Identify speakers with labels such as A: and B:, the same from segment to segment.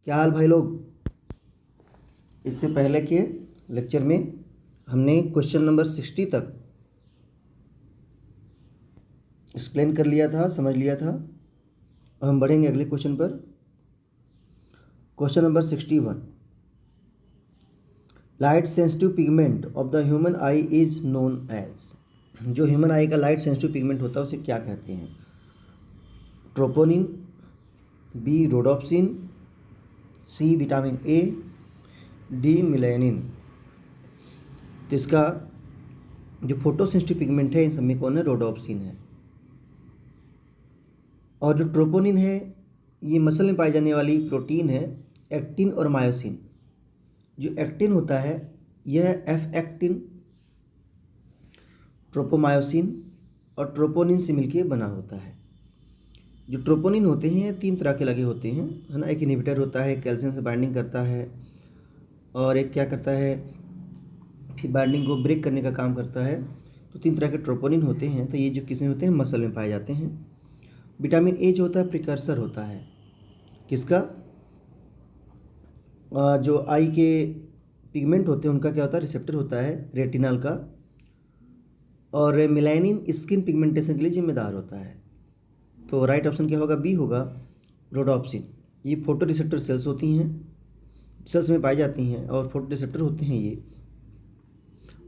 A: क्या हाल भाई लोग। इससे पहले के लेक्चर में हमने क्वेश्चन नंबर 60 तक एक्सप्लेन कर लिया था, समझ लिया था। अब हम बढ़ेंगे अगले क्वेश्चन पर। Question number 61, light sensitive pigment of the human eye is known as. जो ह्यूमन आई का लाइट सेंसिटिव पिगमेंट होता है उसे क्या कहते हैं? Troponin, B rhodopsin, C vitamin A, D melanin. तो इसका जो फोटो सेंसिटिव पिगमेंट है इन सब में कौन है? रोडोप्सिन है। और जो ट्रोपोनिन है ये मसल में पाई जाने वाली प्रोटीन है, एक्टिन और मायोसिन। जो एक्टिन होता है यह एफ एक्टिन, ट्रोपोमायोसिन और ट्रोपोनिन से मिलकर बना होता है। जो ट्रोपोनिन होते हैं 3 तरह के लगे होते हैं, है ना। एक इनहिबिटर होता है, कैल्शियम से बाइंडिंग करता है, और एक क्या करता है, फिर बाइंडिंग को ब्रेक करने का काम करता है। तो 3 तरह के ट्रोपोनिन होते हैं। तो ये जो किसमें होते हैं? मसल में पाए जाते हैं। विटामिन ए जो होता है प्रिकर्सर होता है किसका? जो आई के पिगमेंट होते हैं उनका क्या होता है? रिसेप्टर होता है रेटिनल का। और मेलानिन स्किन पिगमेंटेशन के लिए जिम्मेदार होता है। तो राइट ऑप्शन क्या होगा? बी होगा, रोडोप्सिन। ये फोटो रिसेप्टर सेल्स होती हैं, सेल्स में पाई जाती हैं और फोटो रिसेप्टर होते हैं ये,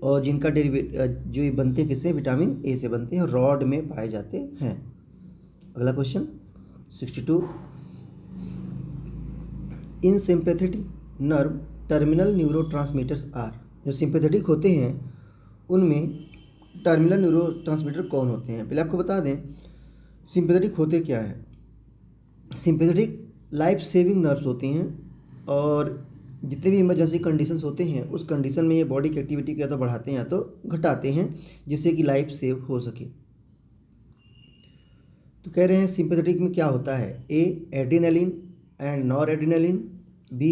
A: और जिनका जो ये बनते हैं किससे? विटामिन ए से बनते हैं और रॉड में पाए जाते हैं। अगला question 62, in sympathetic nerve terminal neurotransmitters are. जो सिंपैथेटिक होते हैं उनमें टर्मिनल न्यूरोट्रांसमीटर कौन होते हैं? पहले आपको बता दें सिंपैथेटिक होते क्या हैं। सिंपैथेटिक लाइफ सेविंग नर्व्स होती हैं, और जितने भी इमरजेंसी कंडीशंस होते हैं उस कंडीशन में ये बॉडी की एक्टिविटी को या तो बढ़ाते हैं या तो घटाते हैं, जिससे कि लाइफ सेव हो सके। तो कह रहे हैं सिंपैथेटिक में क्या होता है? A adrenaline and noradrenaline, B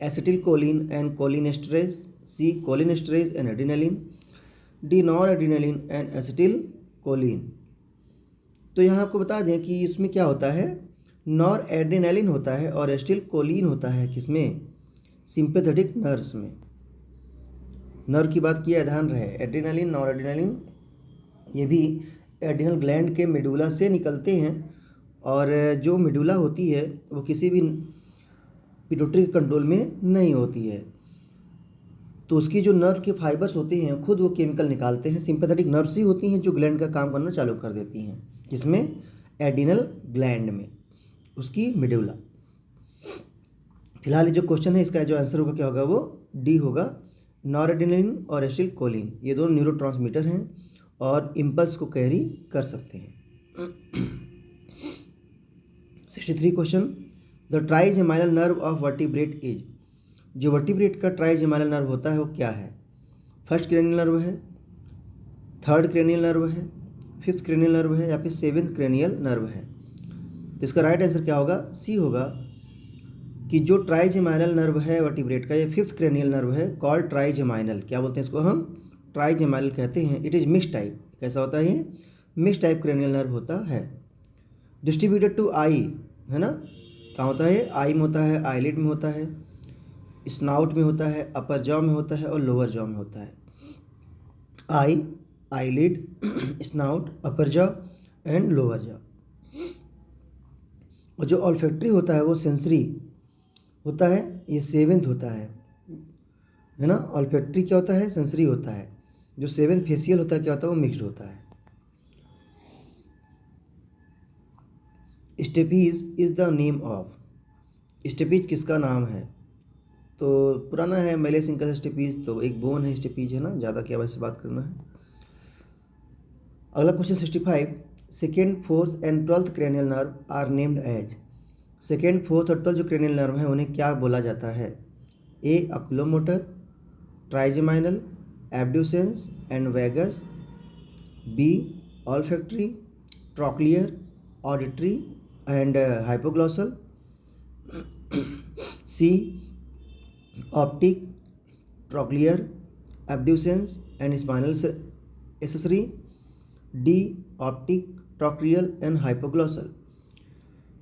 A: acetylcholine and cholinesterase, C cholinesterase and adrenaline, D noradrenaline and acetylcholine. तो यहाँ आपको बता दें कि इसमें क्या होता है? नॉर एड्रेनालिन होता है और एसिटिल कोलिन होता है किसमें? सिंपैथेटिक नर्व्स में। नर्व की बात किया, ध्यान रहे। एड्रेनालिन, नॉर एड्रेनालिन ये भी एड्रिनल ग्लैंड के मेडुला से निकलते हैं, और जो मेडुला होती है वो किसी भी पिट्यूटरी कंट्रोल में नहीं होती है। तो उसकी जो नर्व के फाइबर्स होते हैं खुद वो केमिकल निकालते हैं। सिंपैथेटिक नर्व्स ही होती हैं जो ग्लैंड का काम करना चालू कर देती हैं। किसमें? एड्रिनल ग्लैंड में, उसकी मेडुला। फिलहाल ये जो क्वेश्चन है इसका जो आंसर होगा क्या होगा? वो डी होगा, नॉरएड्रेनालिन और एसिटिल कोलिन। ये दोनों न्यूरोट्रांसमीटर हैं और इम्पल्स को कैरी कर सकते हैं। 63 question, the trigeminal nerve of vertebrate is. जो वर्टिब्रेट का ट्राइजेमाइनल नर्व होता है वो क्या है? फर्स्ट क्रेनियल नर्व है, थर्ड क्रेनियल नर्व है, फिफ्थ क्रेनियल नर्व है, या फिर सेवेंथ क्रेनियल नर्व है? तो इसका राइट आंसर क्या होगा? सी होगा कि जो ट्राइजेमाइनल नर्व है वर्टिब्रेट का, ये फिफ्थ क्रेनियल नर्व है, कॉल्ड ट्राइजेमाइनल। क्या बोलते हैं इसको? हम ट्राइजेमाइनल कहते हैं। It is mix type. कैसा होता है ये? मिक्स टाइप क्रेनियल नर्व होता है। डिस्ट्रीब्यूटेड टू आई, है ना। कहाँ होता है? आई में होता है, आईलिड में होता है, स्नाउट में होता है, अपर जॉ में होता है और लोअर जॉ में होता है। Eye, eyelid, snout, upper jaw and lower jaw. और जो ऑल्फैक्टरी होता है वो सेंसरी होता है, ये सेवेंथ होता है ना। ऑल्फैक्टरी क्या होता है? सेंसरी होता है। जो सेवेंथ फेशियल होता है क्या होता है? वो मिक्स्ड होता है। Stapes is the name of. Stapes किसका नाम है? तो पुराना है मेलेसिंकस स्टेपीज, तो एक बोन है स्टेपीज, है ना। ज़्यादा क्या वैसे बात करना है। अगला question 65, second, fourth and twelfth cranial nerve are named as. Second, fourth और ट्वेल्थ जो क्रेनियल नर्व हैं उन्हें क्या बोला जाता है? A oculomotor, trigeminal, abducens and vagus, B olfactory, trochlear, auditory and hypoglossal, C optic, trochlear, abducens and spinal accessory, D optic, trochlear and hypoglossal.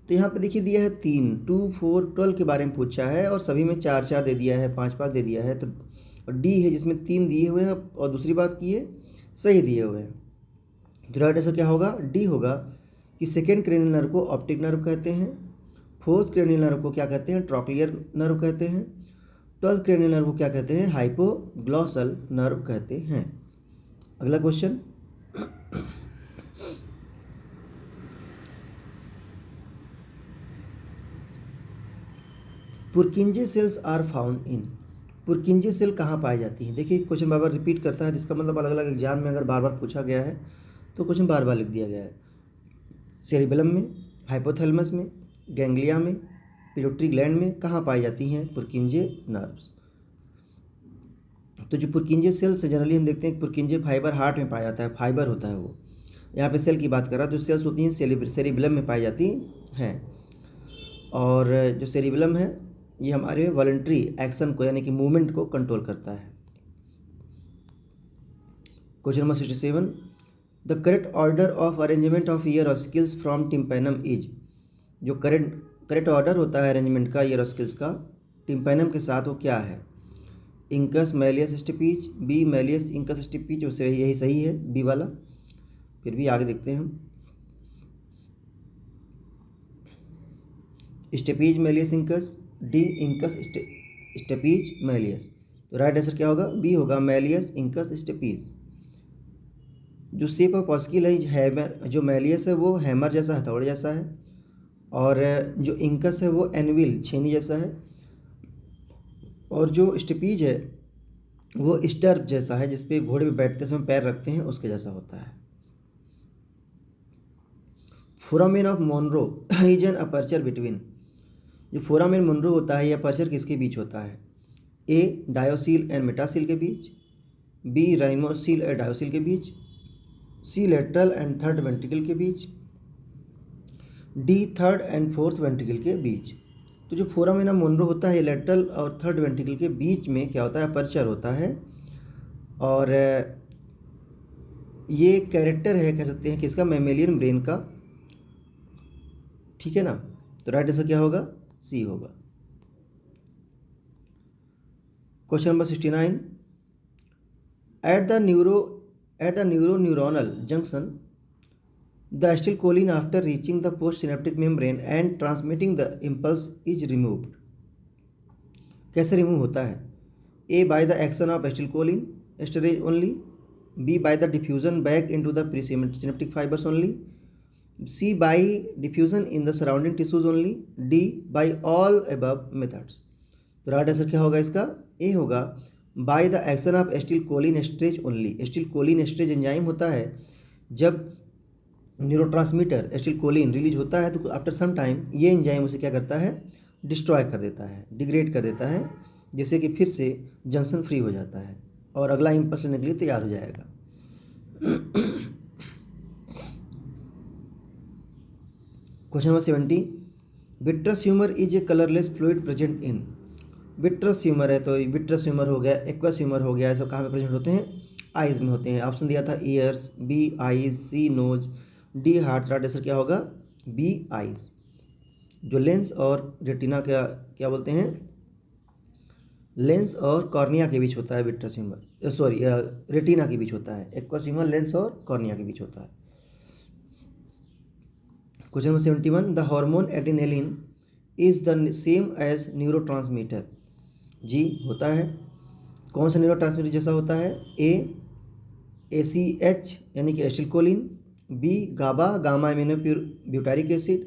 A: तो यहाँ पे देखिए दिया है 3, 2, 4, 12 के बारे में पूछा है और सभी में 4 4 दे दिया है, 5 5 दे दिया है। तो डी है जिसमें 3 दिए हुए हैं और दूसरी बात की है सही दिए हुए हैं। तो राइट आंसर क्या होगा? डी होगा कि सेकेंड क्रेनियल नर्व को ऑप्टिक नर्व कहते हैं, फोर्थ क्रेनियल नर्व को क्या कहते हैं? ट्रॉक्लियर नर्व कहते हैं, 12th क्रेनियल नर्व को क्या कहते हैं? हाइपोग्लॉसल नर्व कहते हैं। अगला question, Purkinje cells are found in. Purkinje cell कहाँ पाई जाती हैं? देखिए क्वेश्चन बार बार रिपीट करता है, जिसका मतलब अलग अलग एग्जाम में अगर बार बार पूछा गया है तो क्वेश्चन बार बार लिख दिया गया है। सेरिबेलम में, हाइपोथैलेमस में, गैंग्लिया में, पिट्यूटरी ग्लैंड में कहाँ पाई जाती हैं पुरकिंजे नर्व्स? तो जो पुरकिंजे सेल्स है जनरली हम देखते हैं पुरकिंजे फाइबर हार्ट में पाया जाता है, फाइबर होता है वो। यहाँ पे सेल की बात कर रहा है, तो सेल्स होती हैं सेरिबेलम में पाई जाती हैं। और जो सेरिबेलम है ये हमारे वॉलंटरी एक्शन को यानी कि मूवमेंट को कंट्रोल करता है। Question number 67, the correct order of arrangement of year ossicles from tympanum is. जो करेक्ट ऑर्डर होता है अरेंजमेंट का ईयर ऑस्किल्स का टिम्पैनम के साथ वो क्या है? Incus malleus stapes, B malleus incus stapes, उसे यही सही है बी वाला। फिर भी आगे देखते हैं हम, stapes malleus incus, D incus stapes malleus. तो राइट आंसर क्या होगा? बी होगा मैलियस इंकस स्टेपीज। जो शेप ऑफ ऑस्किल है, जो मैलियस है वो हैमर जैसा हथौड़े जैसा है, और जो इंकस है वो एनविल छेनी जैसा है, और जो स्टेपीज है वो स्टर्प जैसा है, जिसपे घोड़े पे बैठते समय पैर रखते हैं उसके जैसा होता है। Foramen of Monro is an aperture between. जो फोरामेन मोनरो होता है यह अपर्चर किसके बीच होता है? ए डायोसील एंड मेटासील के बीच, बी राइमोसील और डायोसील के बीच, C lateral and third ventricle के बीच, D third and fourth ventricle के बीच। तो जो फोरामेन ऑफ मोनरो होता है ये लेटरल और थर्ड वेंट्रिकल के बीच में क्या होता है? अपर्चर होता है। और ये कैरेक्टर है कह सकते हैं किसका? मैमेलियन ब्रेन का, ठीक है ना। तो राइट आंसर क्या होगा? सी होगा। Question number 69, at the neuroneuronal junction the acetylcholine after reaching the post synaptic membrane and transmitting the impulse is removed. कैसे रिमूव होता है? A by the action of acetylcholine esterase only, B by the diffusion back into the pre synaptic fibres only, C by diffusion in the surrounding tissues only, D by all above methods. तो right answer क्या होगा इसका? A होगा bye the action of acetylcholine esterase only. Acetylcholine esterase enzyme होता है, जब neurotransmitter acetylcholine release होता है तो आफ्टर सम टाइम ये एंजाइम उसे क्या करता है? डिस्ट्रॉय कर देता है, डिग्रेड कर देता है, जिससे कि फिर से जंक्शन फ्री हो जाता है और अगला इम्पल्स लेने के लिए तैयार हो जाएगा। Question number 70, vitreous humour is a colourless fluid present in. Vitreous humour है तो विट्रस ह्यूमर हो गया, एक्वस ह्यूमर हो गया, ये सब कहाँ पे प्रेजेंट होते हैं? आइज में होते हैं। ऑप्शन दिया था ears, B eyes, C nose, D heart. Right answer क्या होगा? B eyes. जो लेंस और रेटिना क्या बोलते हैं? लेंस और कॉर्निया के बीच होता है विट्रस ह्यूमर, सॉरी रेटिना के बीच होता है। एक्वस ह्यूमर लेंस और कॉर्निया के बीच होता है। Question number 71, the hormone adrenaline is the same as neurotransmitter. जी होता है। कौन सा न्यूरोट्रांसमीटर जैसा होता है? ए ACH यानी कि एसिटिलकोलिन, बी गाबा गामा एमिनो ब्यूटारिक एसिड,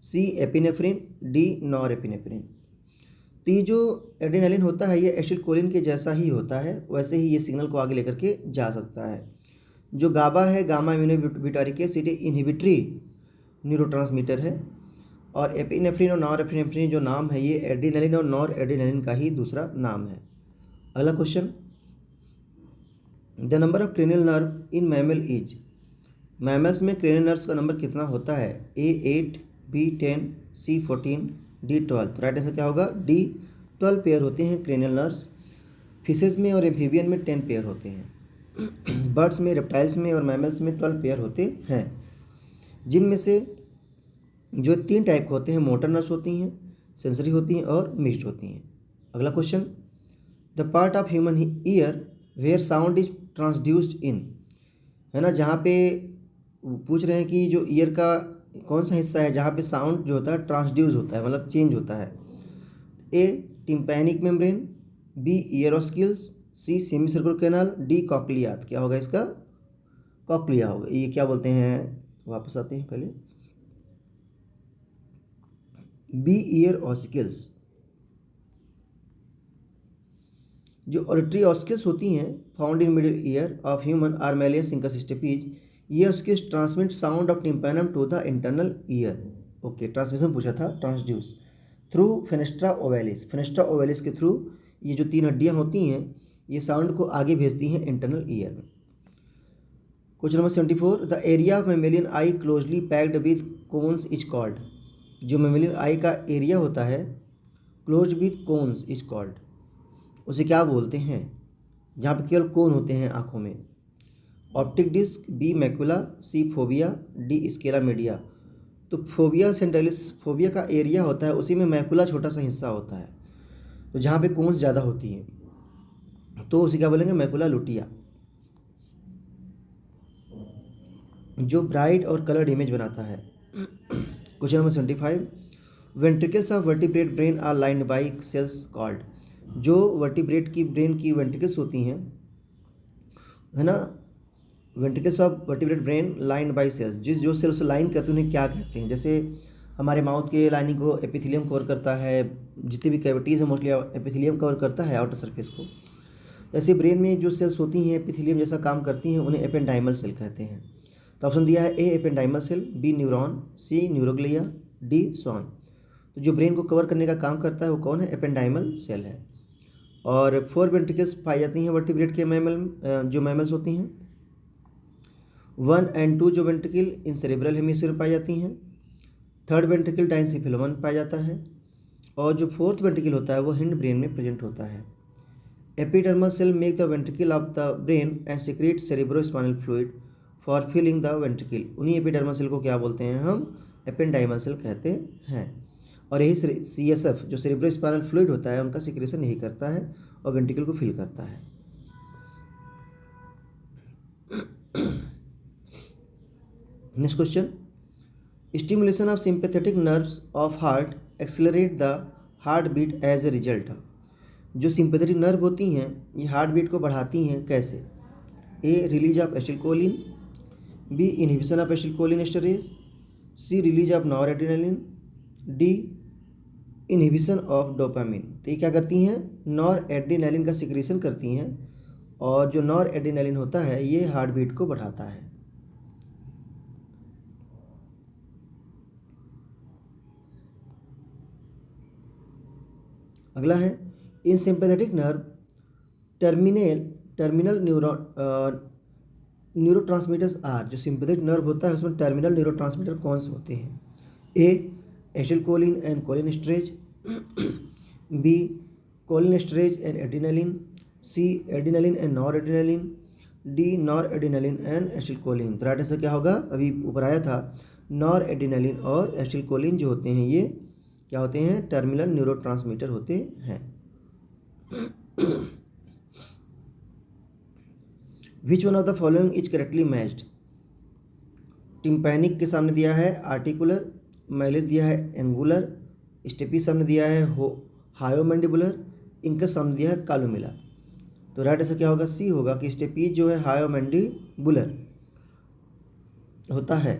A: सी एपिनेफ्रिन, डी नॉर एपिनेफ्रिन। तो ये जो एड्रेनालिन होता है ये एसिटिलकोलिन के जैसा ही होता है, वैसे ही ये सिग्नल को आगे लेकर के जा सकता है। जो गाबा है gamma amino butyric acid inhibitory neurotransmitter है, और एपिनेफ्रिन और नॉर एपिनेफ्रिन जो नाम है ये एड्रेनालिन और नॉर एड्रेनालिन का ही दूसरा नाम है। अगला question, the number of cranial nerve in mammal is. Mammals में क्रेनियल नर्व्स का नंबर कितना होता है? ए 8, बी 10, सी 14, डी 12। राइट आंसर क्या होगा? डी 12 पेयर होते हैं क्रेनियल नर्व्स। फिशेज में और एम्फीबियन में 10 पेयर होते हैं। बर्ड्स में, रेप्टाइल्स में और मैमल्स में 12 पेयर होते हैं, जिनमें से जो 3 टाइप के होते हैं, मोटर नर्व्स होती हैं, सेंसरी होती हैं और मिक्स्ड होती हैं। अगला question, the part of human ear where sound is transduced in, है ना, जहाँ पे पूछ रहे हैं कि जो ईयर का कौन सा हिस्सा है जहाँ पे साउंड जो होता है ट्रांसड्यूस होता है, मतलब चेंज होता है। ए टिम्पैनिक मेम्ब्रेन, बी ईयरोस्किल्स, सी सेमी सर्कुलर कैनाल, डी कॉक्लियात। क्या होगा इसका? कॉक्लिया होगा। ये क्या बोलते हैं, वापस आते हैं पहले, बी ईयर ऑस्किल्स। जो ऑडिटरी ऑस्किल्स होती हैं found in middle ear of human are malleus incus stapes, ये ossicles transmit sound of tympanum to the internal ear. Okay, transmission पूछा था, transduce through fenestra ovalis. Fenestra ovalis के through ये जो 3 हड्डियाँ होती हैं ये साउंड को आगे भेजती हैं इंटरनल ईयर में। Question number 74, the area of mammalian eye closely packed with cones is called. जो मेमेलियन आई का एरिया होता है close with cones is called, उसे क्या बोलते हैं? जहाँ पे केवल कोन होते हैं आँखों में। ऑप्टिक डिस्क, बी मैकुला, सी फोबिया, डी स्केला मीडिया। तो फोबिया सेंट्रलिस, फोबिया का एरिया होता है उसी में मैकुला छोटा सा हिस्सा होता है, तो जहाँ पे कोन्स ज़्यादा होती हैं तो उसे क्या बोलेंगे? Macula lutea. जो ब्राइट और कलर्ड इमेज बनाता है। Question number 75, ventricles of vertebrate brain are lined by cells called. जो वर्टिब्रेट की ब्रेन की वेंट्रिकल्स होती हैं, है ना, ventricles of vertebrate brain lined by cells, जो सेल उसे लाइन करते हैं उन्हें क्या कहते हैं? जैसे हमारे माउथ के लाइनिंग को एपिथेलियम कवर करता है, जितनी भी कैविटीज़ है मोस्टली एपिथेलियम कवर करता है आउटर सरफेस को। ऐसे ब्रेन में जो सेल्स होती हैं एपिथेलियम जैसा काम करती हैं उन्हें एपेंडाइमल सेल कहते हैं। तो ऑप्शन दिया है ए एपेंडाइमल सेल, बी न्यूरॉन, सी न्यूरोग्लिया, डी स्वान। तो जो ब्रेन को कवर करने का काम करता है वो कौन है? एपेंडाइमल सेल है। और 4 वेंट्रिकल्स पाई जाती हैं वर्टिब्रेट के मैमल, जो मैमल्स होती हैं। 1 और 2 जो वेंट्रिकल इन सेरेब्रल हेमिस्फीयर में पाई जाती हैं। 3rd वेंट्रिकल डाइंसिफिलम में पाया जाता है। और जो 4th वेंट्रिकल होता है वो हिंड ब्रेन में प्रेजेंट होता है। Epidermal cell make the ventricle of the brain and secrete cerebrospinal fluid for filling the ventricle. उन्हीं एपिडर्मल सेल को क्या बोलते हैं हम? एपेंडाइमल सेल कहते हैं। और यही CSF जो सेरेब्रोस्पाइनल फ्लूइड होता है उनका सिक्रेशन यही करता है और वेंट्रिकल को फिल करता है। Next question, stimulation of sympathetic nerves of heart accelerate the heart beat as a result. जो सिंपैथेटिक नर्व होती हैं ये हार्ट बीट को बढ़ाती हैं, कैसे? A release of acetylcholine, B inhibition of acetylcholinesterase, C release of noradrenaline, D inhibition of dopamine. तो ये क्या करती हैं? नॉरएड्रेनालिन का सिक्रेशन करती हैं और जो नॉरएड्रेनालिन होता है ये हार्ट बीट को बढ़ाता है। अगला है, in sympathetic nerve terminal neurotransmitters are. जो सिंपैथेटिक नर्व होता है उसमें टर्मिनल न्यूरोट्रांसमीटर कौन से होते हैं? A acetylcholine and cholinesterase, B cholinesterase and adrenaline, C adrenaline and noradrenaline, D noradrenaline and acetylcholine. तो राइट आंसर क्या होगा? अभी ऊपर आया था, नॉरएड्रेनालिन और एसिटिलकोलिन जो होते हैं ये क्या होते हैं? टर्मिनल न्यूरोट्रांसमीटर होते हैं। विच one of the following is correctly matched. Tympanic के सामने दिया है आर्टिकुलर, मैलिस दिया है एंगुलर, स्टेपी सामने दिया है हायोमैंडिबुलर, इनके सामने दिया है कालोमिला। तो राइट आंसर क्या होगा? सी होगा कि स्टेपी जो है हायोमैंडिबुलर होता है।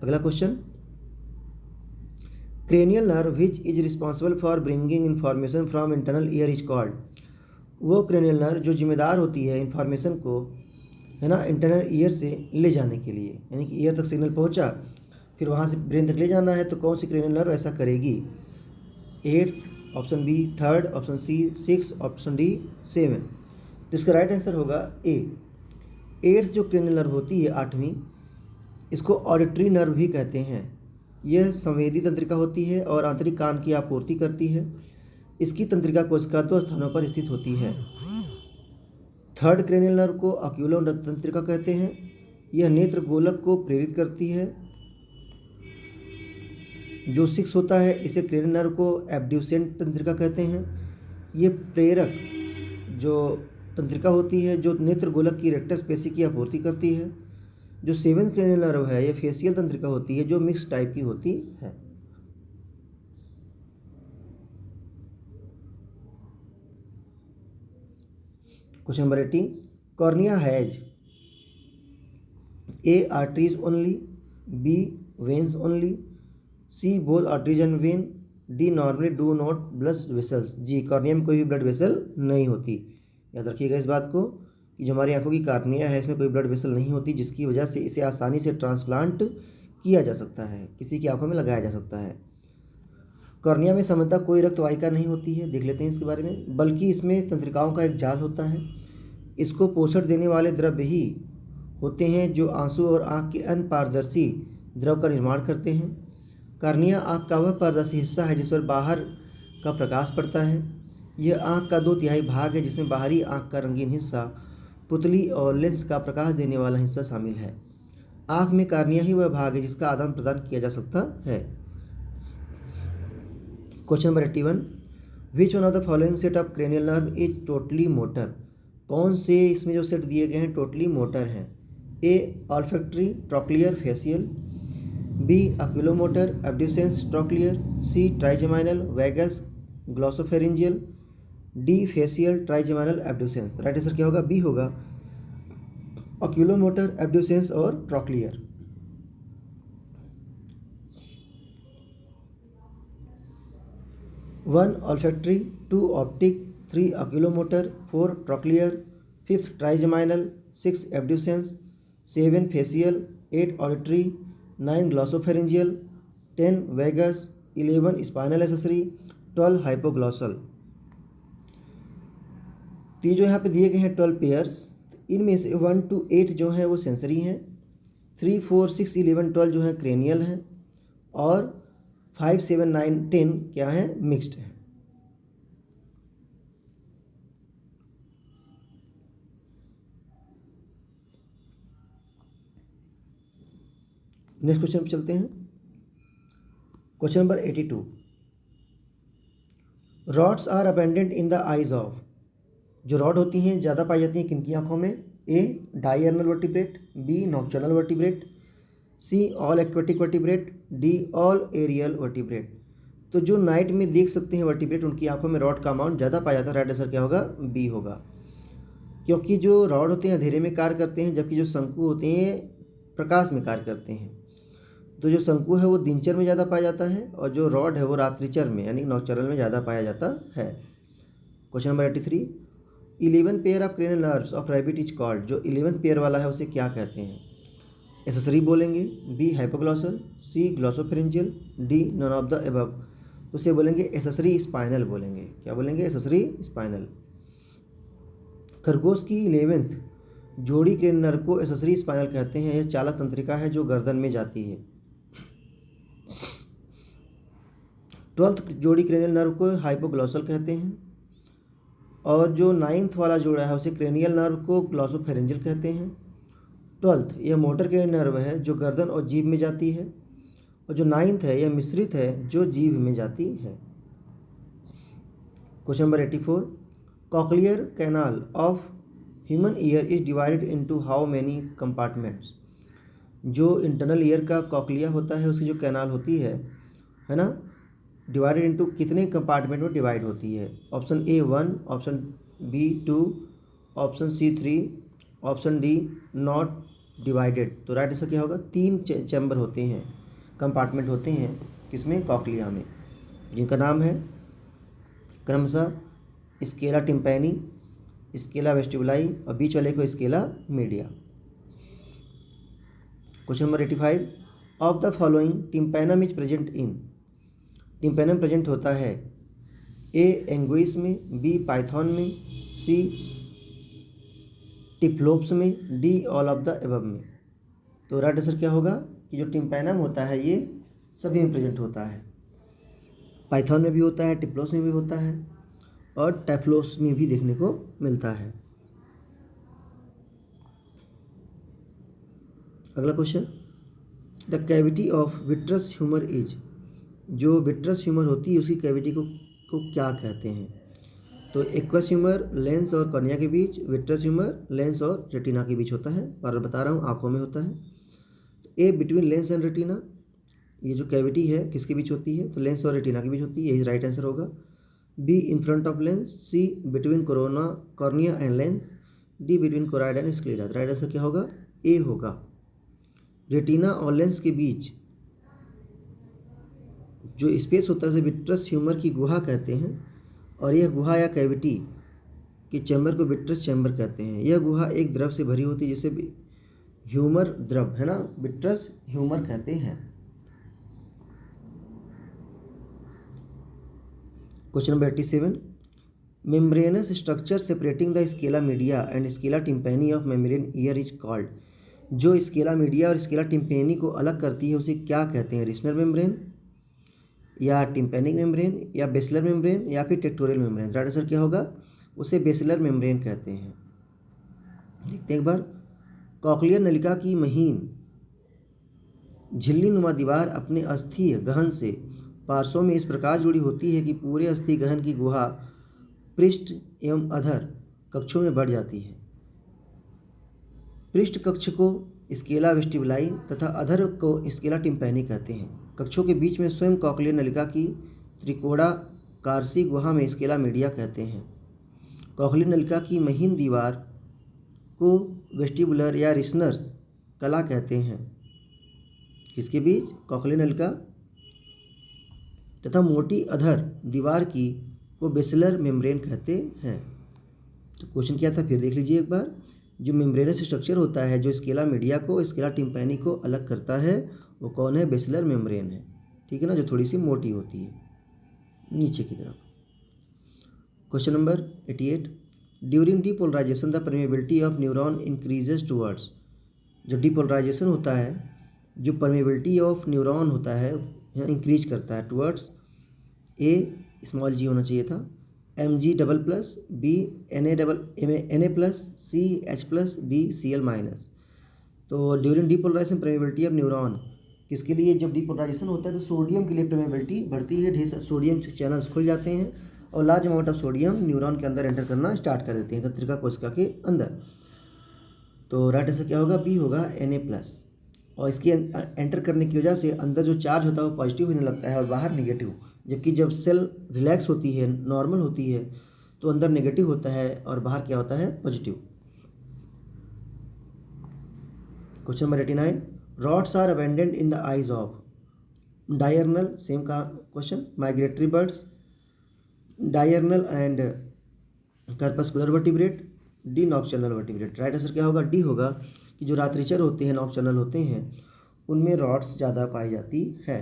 A: अगला question, cranial nerve which is responsible for bringing information from internal ear is called. वो क्रेनियल नर्व जो जिम्मेदार होती है इंफॉर्मेशन को, है ना, इंटरनल ईयर से ले जाने के लिए, यानी कि ईयर तक सिग्नल पहुंचा फिर वहाँ से ब्रेन तक ले जाना है, तो कौन सी क्रेनियल नर्व ऐसा करेगी? 8th, option B 3rd, option C 6, option D 7। तो इसका राइट आंसर होगा ए 8th जो क्रेनियल नर्व होती है 8वीं, इसको ऑडिटरी नर्व भी कहते हैं। यह संवेदी तंत्रिका होती है और आंतरिक कान की आपूर्ति करती है। इसकी तंत्रिका कोशिका 2 स्थानों पर स्थित होती है। 3rd क्रेनियल नर्व को ऑक्यूलो तंत्रिका कहते हैं यह नेत्र गोलक को प्रेरित करती है। जो 6 होता है इसे क्रेनियल नर्व को एब्ड्यूसेंट तंत्रिका कहते हैं। ये प्रेरक जो तंत्रिका होती है जो नेत्र गोलक की रेक्टस पेशी की आपूर्ति करती है। जो 7th क्रेनियल नर्व है यह फेशियल तंत्रिका होती है जो मिक्स टाइप की होती है। Question number 18, cornea has A arteries only, B veins only, C both arteries and vein, D normally do not blood vessels। जी, कॉर्निया में कोई भी ब्लड वेसल नहीं होती। याद रखिएगा इस बात को कि जो हमारी आंखों की कॉर्निया है इसमें कोई ब्लड वेसल नहीं होती, जिसकी वजह से इसे आसानी से ट्रांसप्लांट किया जा सकता है, किसी की आंखों में लगाया जा सकता है। कॉर्निया में सामान्यतः कोई रक्त वाहिका नहीं होती है, देख लेते हैं इसके बारे में, बल्कि इसमें तंत्रिकाओं का एक जाल होता है। इसको पोषण देने वाले द्रव्य ही होते हैं जो आंसू और आँख के अन्य पारदर्शी द्रव का निर्माण करते हैं। कॉर्निया आँख का वह पारदर्शी हिस्सा है जिस पर बाहर का प्रकाश पड़ता है। यह आँख का 2/3 भाग है जिसमें बाहरी आँख का रंगीन हिस्सा, पुतली और लेंस का प्रकाश देने वाला हिस्सा शामिल है। आँख में कॉर्निया ही वह भाग है जिसका आदान प्रदान किया जा सकता है। Question number 81, which one of the following set of cranial nerve is totally motor. कौन से इसमें जो सेट दिए गए हैं टोटली मोटर हैं। A olfactory, trochlear, facial, B oculomotor, abducens, trochlear, C trigeminal, vagus, glossopharyngeal, D facial, trigeminal, abducens. Right answer क्या होगा, बी होगा, अक्यूलोमोटर, एब्ड्यूसेंस और trochlear. One olfactory, 2 optic, 3 oculomotor, 4 trochlear, 5th trigeminal, 6 abducens, 7 facial, 8 auditory, 9 glossopharyngeal, 10 vagus, 11 spinal accessory, 12 hypoglossal. तो ये जो यहाँ पे दिए गए हैं 12 पेयर्स, इनमें से 1 to 8 जो हैं वो सेंसरी हैं, 3, 4, 6, 11, 12 जो हैं क्रेनियल हैं, और 5, 7, 9, 10 क्या हैं, मिक्स्ड हैं। नेक्स्ट क्वेश्चन पे चलते हैं। Question number 82, rods are abundant in the eyes of. जो रॉड होती हैं ज़्यादा पाई जाती हैं किनकी आंखों में। A diurnal vertebrate, B nocturnal vertebrate, C all aquatic vertebrate, D all aerial vertebrate. तो जो नाइट में देख सकते हैं वर्टिब्रेट उनकी आंखों में रॉड का अमाउंट ज़्यादा पाया जाता है। राइट आंसर क्या होगा, बी होगा, क्योंकि जो रॉड होते हैं अंधेरे में कार्य करते हैं जबकि जो शंकु होते हैं प्रकाश में कार्य करते हैं। तो जो शंकु है वो दिनचर में ज़्यादा पाया जाता है और जो रॉड है वो रात्रिचर में यानी नॉक्चरल में ज़्यादा पाया जाता है। Question number 83, 11 pair of cranial nerves of rabbit is called. जो 11th पेयर वाला है उसे क्या कहते हैं। एसेसरी बोलेंगे, B hypoglossal, C glossopharyngeal, D none of the above. उसे बोलेंगे एसेसरी स्पाइनल बोलेंगे। क्या बोलेंगे, एसेसरी स्पाइनल। खरगोश की 11th जोड़ी क्रेनियल नर्व को एसेसरी स्पाइनल कहते हैं। यह चालक तंत्रिका है जो गर्दन में जाती है। 12th जोड़ी क्रेनियल नर्व को हाइपोग्लॉसल कहते हैं और जो 9th वाला जोड़ा है उसे क्रेनियल नर्व को ग्लॉसोफेरिंजियल कहते हैं। 12th यह मोटर क्रेनियल नर्व है जो गर्दन और जीभ में जाती है और जो 9th है यह मिश्रित है जो जीभ में जाती है। Question number 84, cochlear canal of human ear is divided into how many compartments. जो इंटरनल ईयर का कॉक्लिया होता है उसकी जो कैनाल होती है ना, डिवाइडेड इनटू कितने कंपार्टमेंट में डिवाइड होती है। Option A 1, option B 2, option C 3, option D not divided. तो राइट आंसर क्या होगा, 3 चैम्बर होते हैं, कंपार्टमेंट होते हैं किसमें, कॉक्लिया में, जिनका नाम है क्रमशः स्केला टिम्पैनी, स्केला वेस्टिबुलाई और बीच वाले को Scala media. Question number 85, of the following tympanum is present in. Tympanum present होता है ए एंगुइस में, बी पाइथन में, सी टिफ्लोप्स में, D all of the above में। तो राइट आंसर क्या होगा कि जो टिम्पैनम होता है ये सभी में प्रेजेंट होता है। पाइथन में भी होता है, टिफ्लोप्स में भी होता है और टेफ्लोप्स में भी देखने को मिलता है। अगला question, the cavity of vitreous humour is, जो विट्रस ह्यूमर होती है उसकी कैविटी को क्या कहते हैं? तो एक्वस ह्यूमर लेंस और कॉर्निया के बीच, विट्रस ह्यूमर लेंस और रेटिना के बीच होता है, और बता रहा हूँ आँखों में होता है। तो ए बिटवीन लेंस एंड रेटिना, ये जो कैविटी है किसके बीच होती है? तो लेंस और रेटिना के बीच होती है, यही राइट आंसर होगा। B in front of lens, C between cornea and lens, D between choroid and sclera. Right answer क्या होगा? ए होगा। रेटिना और लेंस के बीच जो स्पेस होता है उसे विट्रस ह्यूमर की गुहा कहते हैं, और यह गुहा या कैविटी के चैम्बर को विट्रस चैम्बर कहते हैं। यह गुहा एक द्रव से भरी होती है जिसे ह्यूमर द्रव है ना, विट्रस ह्यूमर कहते हैं। Question number 87, membranous structure separating the scala media and scala tympani of membrane ear is called. जो स्केला मीडिया और स्केला टिम्पैनी को अलग करती है उसे क्या कहते हैं? रिस्नर मेम्ब्रेन या टिम्पैनिक मेम्ब्रेन या बेसिलर मेम्ब्रेन या फिर टेक्टोरियल मेम्ब्रेन। राइट आंसर क्या होगा? उसे बेसिलर मेम्ब्रेन कहते हैं। देखते हैं एक बार, कॉक्लियर नलिका की महीन झिल्ली नुमा दीवार अपने अस्थि गहन से पार्श्वों में इस प्रकार जुड़ी होती है कि पूरे अस्थि गहन की गुहा पृष्ठ एवं अधर कक्षों में बढ़ जाती है। पृष्ठ कक्ष को स्केला वेस्टिबुलाई तथा अधर को स्केला टिम्पैनी कहते हैं। कक्षों के बीच में स्वयं कॉक्लियर नलिका की त्रिकोणाकारसी गुहा में स्केला मीडिया कहते हैं। कॉक्लियर नलिका की महीन दीवार को वेस्टिबुलर या रिसनर्स कला कहते हैं। किसके बीच? कॉक्लियर नलिका तथा मोटी अधर दीवार की को बेसिलर मेम्ब्रेन कहते हैं। तो क्वेश्चन क्या था फिर देख लीजिए एक बार। जो मेम्ब्रेनस स्ट्रक्चर होता है जो स्केला मीडिया को स्केला टिम्पैनी को अलग करता है वो कौन है? बेसिलर मेम्ब्रेन है। ठीक है ना, जो थोड़ी सी मोटी होती है नीचे की तरफ। Question number 88, during depolarization the permeability of neuron increases towards. जो डीपोलराइजेशन होता है, जो परमेबिलिटी ऑफ न्यूरॉन होता है इंक्रीज करता है टूवर्ड्स, ए स्मॉल जी होना चाहिए था, Mg double plus, B Na plus, C H plus, D Cl minus. तो during depolarization permeability of neuron किसके लिए? जब डीपोलराइजेशन होता है तो सोडियम के लिए परमेबिलिटी बढ़ती है, ढेर सारे सोडियम के चैनल्स खुल जाते हैं और large amount of sodium neuron के अंदर एंटर करना स्टार्ट कर देते हैं तंत्रिका कोशिका के अंदर। तो राइट आंसर क्या होगा? बी होगा, Na प्लस। और इसके एंटर करने की वजह से अंदर जो चार्ज होता है वो पॉजिटिव होने लगता है और बाहर नेगेटिव। जबकि जब सेल रिलैक्स होती है, नॉर्मल होती है, तो अंदर नेगेटिव होता है और बाहर क्या होता है? Positive. Question number 89, rods are abundant in the eyes of diurnal, same का question, migratory birds, diurnal and crepuscular vertebrate, D nocturnal vertebrate. Right answer क्या होगा? डी होगा कि जो रात्रिचर होते हैं, नॉक्टर्नल होते हैं, उनमें रॉड्स ज़्यादा पाई जाती है,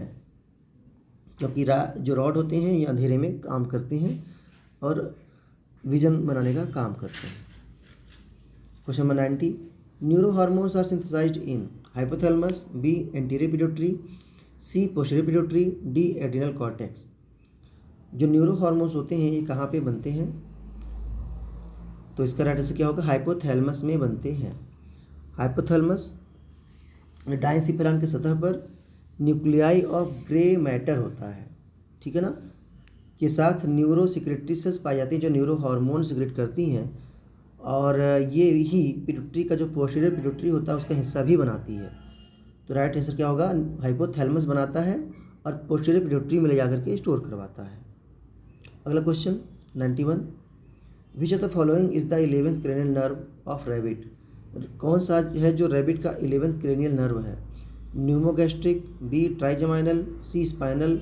A: क्योंकि जो रॉड होते हैं ये अंधेरे में काम करते हैं और विजन बनाने का काम करते हैं। Question number 90, neuro hormones are synthesized in hypothalamus, B anterior pituitary, C posterior pituitary, D adrenal cortex. जो न्यूरो हार्मोन्स होते हैं ये कहाँ पे बनते हैं? तो इसका राइट आंसर क्या होगा? हाइपोथैलेमस में बनते हैं। हाइपोथैलेमस डायसिफेरॉन की सतह पर न्यूक्लियाई ऑफ ग्रे मैटर होता है, ठीक है ना, के साथ न्यूरो सिक्रेटरीज पाई जाती हैं जो न्यूरो हार्मोन सिक्रेट करती हैं, और ये ही पिट्यूटरी का जो पोस्टीरियर पिट्यूटरी होता है उसका हिस्सा भी बनाती है। तो राइट आंसर क्या होगा? हाइपोथैलेमस बनाता है और पोस्टीरियर पिट्यूटरी में ले जाकर के स्टोर करवाता है। अगला question 91, which of the following is the 11th cranial nerve of rabbit. कौन सा है जो रैबिट का 11th क्रेनियल नर्व है? न्यूमोगैस्ट्रिक, बी ट्राइजेमाइनल, सी स्पाइनल,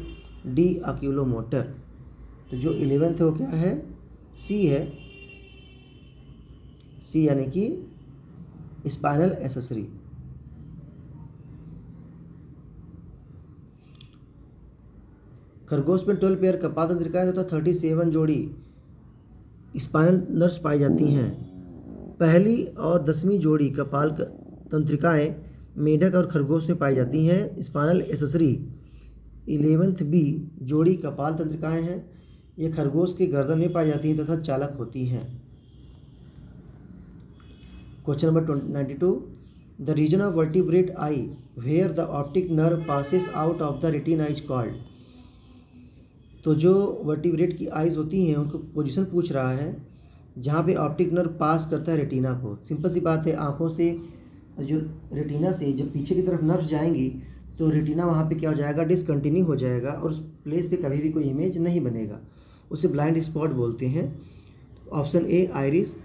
A: डी ऑक्यूलोमोटर। तो जो 11th है वो क्या है? सी है, सी यानी कि स्पाइनल एसेसरी। खरगोश में 12 पेयर कपाल तंत्रिकाएं तथा 37 जोड़ी स्पाइनल नर्व्स पाई जाती हैं। पहली और 10वीं जोड़ी कपाल तंत्रिकाएं मेढक और खरगोश में पाई जाती हैं। स्पाइनल एसेसरी 11th बी जोड़ी कपाल तंत्रिकाएं हैं, ये खरगोश के गर्दन में पाई जाती हैं तथा चालक होती हैं। Question number 92, the region of vertebrate eye where the optic nerve passes out of the retina is called. तो जो वर्टिब्रेट की आइज़ होती हैं उनको पोजीशन पूछ रहा है जहाँ पे ऑप्टिक नर्व पास करता है रेटिना को। सिंपल सी बात है, आँखों से जो रेटिना से जब पीछे की तरफ नर्व जाएंगी तो रेटिना वहाँ पे क्या हो जाएगा, डिसकंटिन्यू हो जाएगा और उस प्लेस पे कभी भी कोई इमेज नहीं बनेगा, उसे ब्लाइंड स्पॉट बोलते हैं। Option A iris,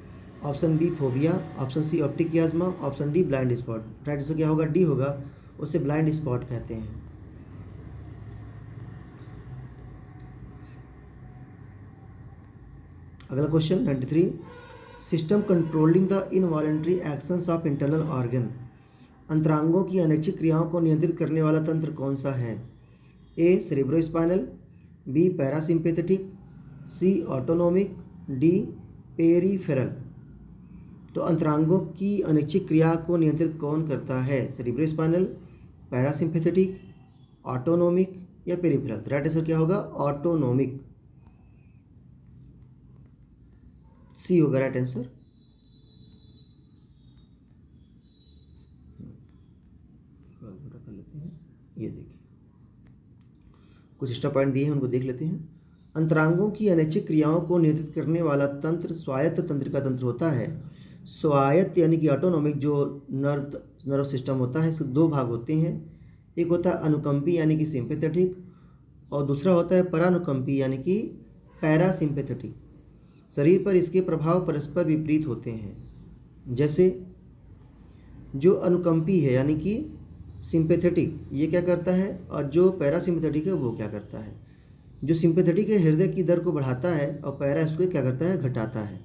A: option B fovea, option C optic chiasma, option D blind spot. Right answer क्या होगा, डी होगा, उसे ब्लाइंड स्पॉट कहते हैं। अगला question 93, system controlling the involuntary actions of internal organ. अंतरांगों की अनैच्छिक क्रियाओं को नियंत्रित करने वाला तंत्र कौन सा है? ए सेरेब्रोस्पाइनल, बी पैरासिम्पेथेटिक, सी ऑटोनोमिक, डी पेरीफेरल। तो अंतरांगों की अनैच्छिक क्रिया को नियंत्रित कौन करता है? सेरेब्रोस्पाइनल, पैरासिम्पेथेटिक, ऑटोनोमिक या पेरीफेरल। तो राइट आंसर क्या होगा, ऑटोनोमिक, सी होगा राइट आंसर। कर लेते हैं, ये देखिए कुछ एक्स्ट्रा पॉइंट दिए हैं, उनको देख लेते हैं। अंतरांगों की अनैच्छिक क्रियाओं को नियंत्रित करने वाला तंत्र स्वायत्त तंत्रिका तंत्र होता है। स्वायत्त यानी कि ऑटोनोमिक जो नर्व सिस्टम होता है, इसके दो भाग होते हैं। एक होता है अनुकंपी यानी कि सिंपैथेटिक, और दूसरा होता है परानुकंपी यानी कि पैरासिम्पेथेटिक। शरीर पर इसके प्रभाव परस्पर विपरीत होते हैं। जैसे जो अनुकंपी है यानी कि सिंपैथेटिक, ये क्या करता है, और जो पैरासिम्पेथेटिक है वो क्या करता है। जो सिंपैथेटिक है हृदय की दर को बढ़ाता है और पैरा इसको क्या करता है, घटाता है।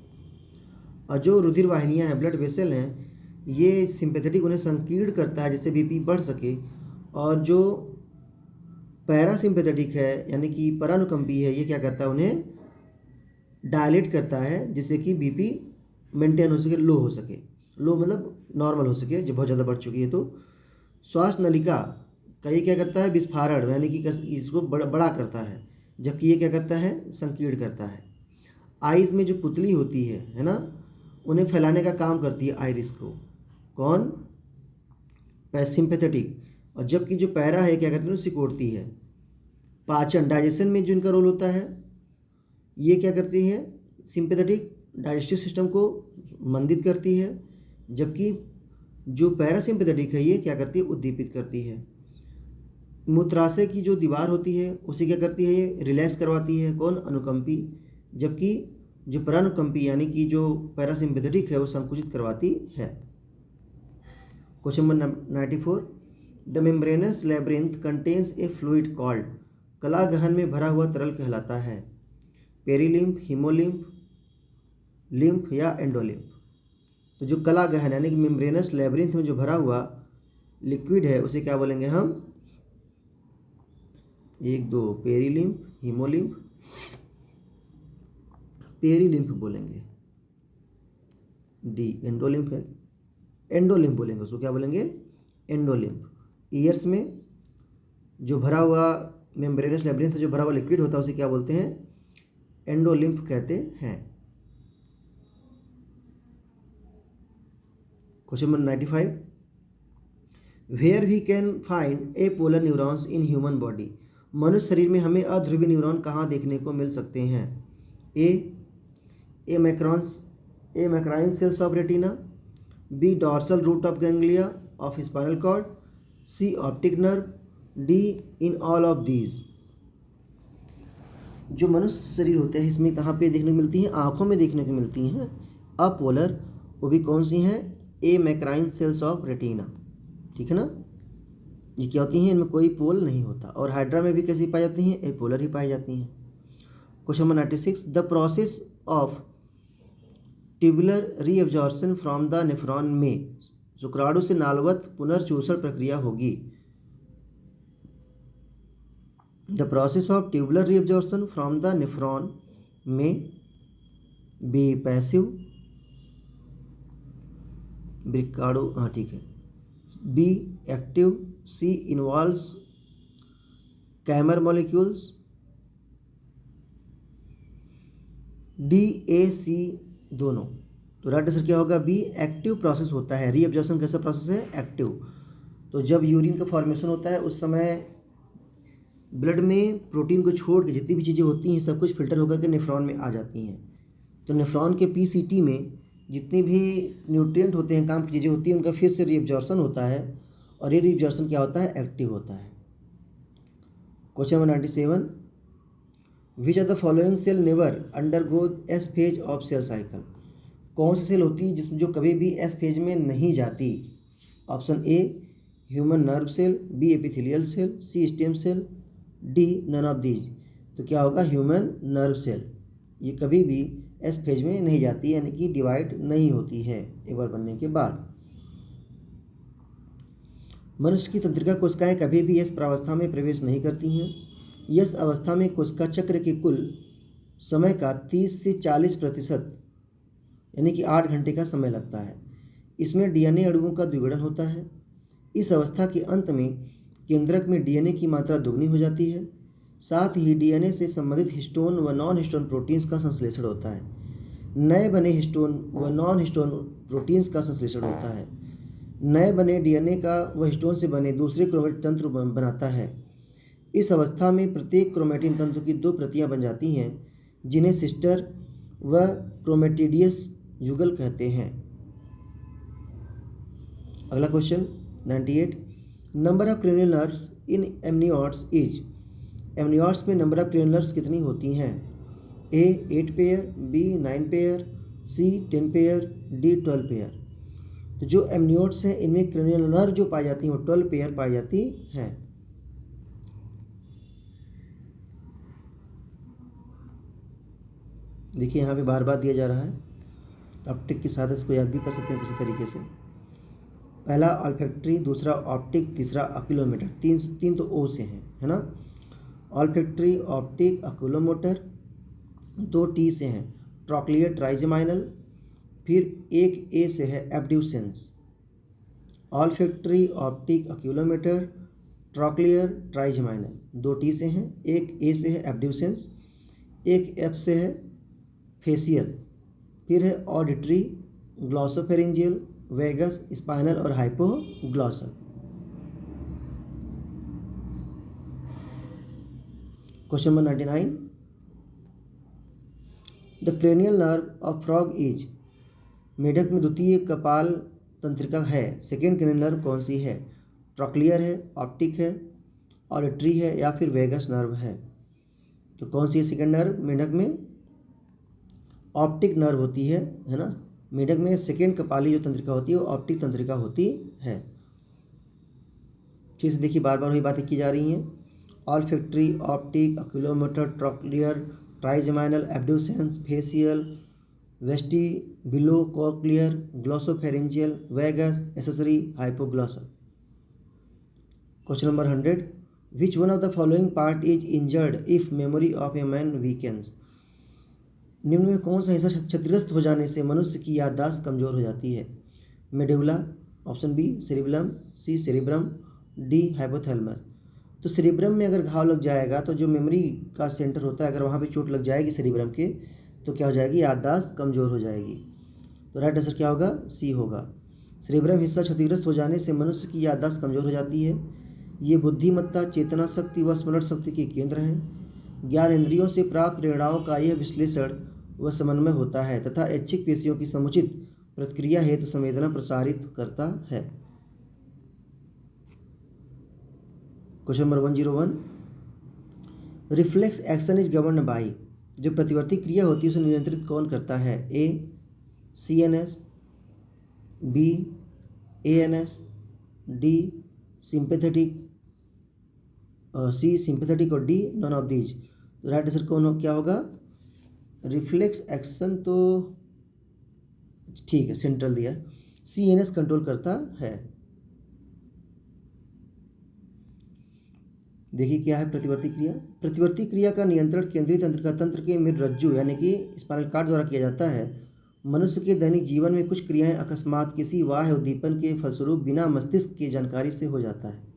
A: और जो रुधिर वाहिनियाँ हैं, ब्लड वेसल हैं, ये सिंपैथेटिक उन्हें संकीर्ण करता है जिससे बीपी बढ़ सके, और जो पैरासिम्पेथेटिक है यानी कि परानुकंपी है, ये क्या करता है, उन्हें डायलेट करता है जिससे कि बीपी मेंटेन हो सके, लो हो सके, लो मतलब नॉर्मल हो सके, जब बहुत ज़्यादा बढ़ चुकी है तो। श्वास नलिका का ये क्या करता है, विस्फारण यानी कि इसको बड़ा करता है, जबकि ये क्या करता है, संकीर्ण करता है। आइज़ में जो पुतली होती है ना, उन्हें फैलाने का काम करती है आइरिस को, कौन, सिंपैथेटिक, और जबकि जो पैरा है क्या करती है, सिकोड़ती है। पाचन डाइजेशन में जो इनका रोल होता है, ये क्या करती है, सिंपैथेटिक डाइजेस्टिव सिस्टम को मंदित करती है, जबकि जो पैरासिम्पेथेटिक है ये क्या करती है, उद्दीपित करती है। मूत्राशय की जो दीवार होती है उसे क्या करती है, ये रिलैक्स करवाती है, कौन, अनुकंपी, जबकि जो परानुकंपी यानी कि जो पैरासिम्पेथेटिक है वो संकुचित करवाती है। Question number 94, the membranes labyrinth contains A fluid called. कला गहन में भरा हुआ तरल कहलाता है। पेरीलिम्फ, हीमोलिम्फ, लिम्फ या एंडोलिम्फ। तो जो कला गहन यानी कि मेम्ब्रेनस लैब्रिंथ में जो भरा हुआ लिक्विड है उसे क्या बोलेंगे हम, 1 2 पेरीलिम्फ, हीमोलिम्फ, पेरीलिम्फ बोलेंगे, डी एंडोलिम्फ है, एंडोलिम्फ बोलेंगे, उसको क्या बोलेंगे, एंडोलिम्फ। ईयर्स में जो भरा हुआ मेम्ब्रेनस लैब्रिंथ जो भरा हुआ लिक्विड होता है उसे क्या बोलते हैं, एंडोलिम्फ कहते हैं। Question number 95, where we can find apolar neurons in human body. मनुष्य शरीर में हमें अध्रुवीय न्यूरॉन कहाँ देखने को मिल सकते हैं? A amacrine cells of retina, B dorsal root of ganglia of spinal cord, C optic nerve, D in all of these. जो मनुष्य शरीर होते हैं इसमें कहाँ पे देखने को मिलती हैं, आँखों में देखने को मिलती हैं अपोलर, वो भी कौन सी हैं, A amacrine cells of retina, ठीक है ना। ये क्या होती हैं, इनमें कोई पोल नहीं होता। और हाइड्रा में भी कैसी पाई जाती हैं, एपोलर ही पाई जाती हैं। Question number 96, the process of tubular reabsorption from the nephron में शुक्राणु से नालवत पुनर्चूषण प्रक्रिया होगी। The process of tubular reabsorption from the nephron में, बी पैसिव, ब्रिकाडो, हाँ ठीक है, B active, C involves carrier molecules, D A C दोनों। तो राइट आंसर क्या होगा बी, एक्टिव प्रोसेस होता है। रीअब्जॉर्प्शन कैसा प्रोसेस है? एक्टिव। तो जब यूरिन का फॉर्मेशन होता है उस समय ब्लड में प्रोटीन को छोड़ के जितनी भी चीज़ें होती हैं सब कुछ फिल्टर होकर के नेफ्रॉन में आ जाती हैं। तो नेफ्रॉन के पीसीटी में जितनी भी न्यूट्रिएंट होते हैं, काम की चीज़ें होती हैं, उनका फिर से रीअब्जॉर्प्शन होता है और ये रीअब्जॉर्प्शन क्या होता है? एक्टिव होता है। Question number 97, which of the following cell never undergo S phase of cell cycle? कौन सी सेल होती है जिसमें जो कभी भी एस फेज में नहीं जाती? Option A human nerve cell, B epithelial cell, C stem cell, D none of these. तो क्या होगा? Human nerve cell. ये कभी भी एस फेज में नहीं जाती, यानी कि डिवाइड नहीं होती है एक बार बनने के बाद। मनुष्य की तंत्रिका कोशिकाएं कभी भी यस प्रावस्था में प्रवेश नहीं करती हैं। यस अवस्था में कोशिका चक्र के कुल समय का 30 से 40% यानी कि 8 घंटे का समय लगता है। इसमें डीएनए अणुओं का द्विगुणन होता है। इस अवस्था के अंत में केंद्रक में डीएनए की मात्रा दोगुनी हो जाती है। साथ ही डीएनए से संबंधित हिस्टोन व नॉन हिस्टोन प्रोटीन्स का संश्लेषण होता है। नए बने हिस्टोन व नॉन हिस्टोन प्रोटीन्स का संश्लेषण होता है। नए बने डीएनए का व हिस्टोन से बने दूसरे क्रोमेटिन तंत्र बनाता है। इस अवस्था में प्रत्येक क्रोमेटिन तंत्र की 2 प्रतियां बन जाती हैं जिन्हें सिस्टर व क्रोमेटिडियस युगल कहते हैं। अगला question 98, number of cranial nerves in amniotes is? Amniotes में नंबर ऑफ क्रेनियल नर्व्स कितनी होती हैं? ए 8 पेयर, बी 9 पेयर, सी 10 पेयर, डी 12 पेयर। तो जो एमनियोट्स हैं इनमें क्रेनियल नर्व जो पाई जाती हैं वो 12 पेयर पाई जाती हैं। देखिए यहाँ पे बार बार दिया जा रहा है, आप टिक के साथ इसको याद भी कर सकते हैं किसी तरीके से। पहला ऑल्फैक्टरी, दूसरा ऑप्टिक, तीसरा अक्यूलोमोटर। तीन तो ओ से हैं, है ना। Olfactory, optic, अक्यूलोमोटर। 2 टी से हैं, ट्रॉक्लियर, ट्राइजेमाइनल। फिर एक ए से है, abducens. Olfactory, optic, oculomotor, trochlear, trigeminal. 2 T से हैं, एक ए से है, एब्ड्यूसेंस, एक एफ से है, फेसियल। फिर है ऑडिटरी, ग्लॉसोफेरिंजियल, वेगस, स्पाइनल और hypoglossal. Question number 99, the cranial nerve of frog is? मेढक में द्वितीय कपाल तंत्रिका है, सेकेंड क्रेनियल नर्व कौन सी है? ट्रॉक्लियर है, ऑप्टिक है, ऑडिटरी है या फिर वेगस नर्व है? तो कौन सी है सेकेंड नर्व? मेढक में ऑप्टिक नर्व होती है ना। मेढक में सेकेंड कपाली जो तंत्रिका होती है वो ऑप्टिक तंत्रिका होती है। ठीक से देखिए, बार बार वही बातें की जा रही हैं। Olfactory, optic, oculomotor, trochlear, trigeminal, abducens, facial, vestibulocochlear, glossopharyngeal, vagus, accessory, hypoglossal. Question number 100, which one of the following part is injured if memory of a man weakens? निम्न में कौन सा हिस्सा क्षतिग्रस्त हो जाने से मनुष्य की याददाश्त कमजोर हो जाती है? मेडुला, ऑप्शन बी सेरिबेलम, सी सेरिब्रम, डी हाइपोथैलेमस। तो सेरिब्रम में अगर घाव लग जाएगा तो जो मेमोरी का सेंटर होता है, अगर वहाँ पे चोट लग जाएगी सेरिब्रम के, तो क्या हो जाएगी? याददाश्त कमजोर हो जाएगी। तो राइट आंसर क्या होगा? सी होगा। सेरिब्रम हिस्सा क्षतिग्रस्त हो जाने से मनुष्य की याददाश्त कमजोर हो जाती है। ये बुद्धिमत्ता, चेतना शक्ति व स्मरण शक्ति के केंद्र हैं। ज्ञान इंद्रियों से प्राप्त प्रेरणाओं का यह विश्लेषण व समन्वय होता है तथा ऐच्छिक पेशियों की समुचित प्रतिक्रिया हेतु संवेदना प्रसारित करता है। Question number 101, reflex action is govern by? जो प्रतिवर्ती क्रिया होती है उसे नियंत्रित कौन करता है? A CNS, B ANS, D sympathetic, C sympathetic और D none of these. Right answer कौन क्या होगा? रिफ्लेक्स एक्शन तो ठीक है, सेंट्रल दिया, सीएनएस कंट्रोल करता है। देखिए क्या है प्रतिवर्ती क्रिया। प्रतिवर्ती क्रिया का नियंत्रण केंद्रीय तंत्रिका तंत्र के मृदरज्जु यानी कि स्पाइनल कॉर्ड द्वारा किया जाता है। मनुष्य के दैनिक जीवन में कुछ क्रियाएं अकस्मात किसी बाह्य उद्दीपन के फलस्वरूप बिना मस्तिष्क की जानकारी से हो जाता है।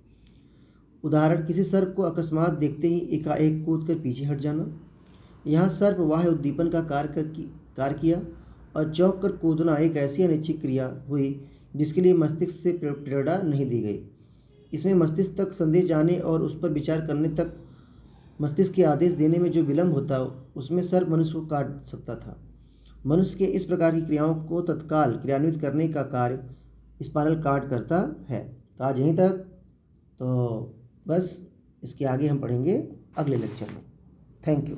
A: उदाहरण, किसी सर्प को अकस्मात देखते ही एकाएक कूद कर पीछे हट जाना। यहाँ सर्प बाह्य उद्दीपन का कार्य किया और चौंक कर कूदना एक ऐसी अनिच्छित क्रिया हुई जिसके लिए मस्तिष्क से प्रेरणा नहीं दी गई। इसमें मस्तिष्क तक संदेश जाने और उस पर विचार करने तक मस्तिष्क के आदेश देने में जो विलंब होता उसमें सर्प मनुष्य को काट सकता था। मनुष्य के इस प्रकार की क्रियाओं को तत्काल क्रियान्वित करने का कार्य स्पाइनल कॉर्ड करता है। तो आज यहीं तक, तो बस इसके आगे हम पढ़ेंगे अगले लेक्चर में। Thank you.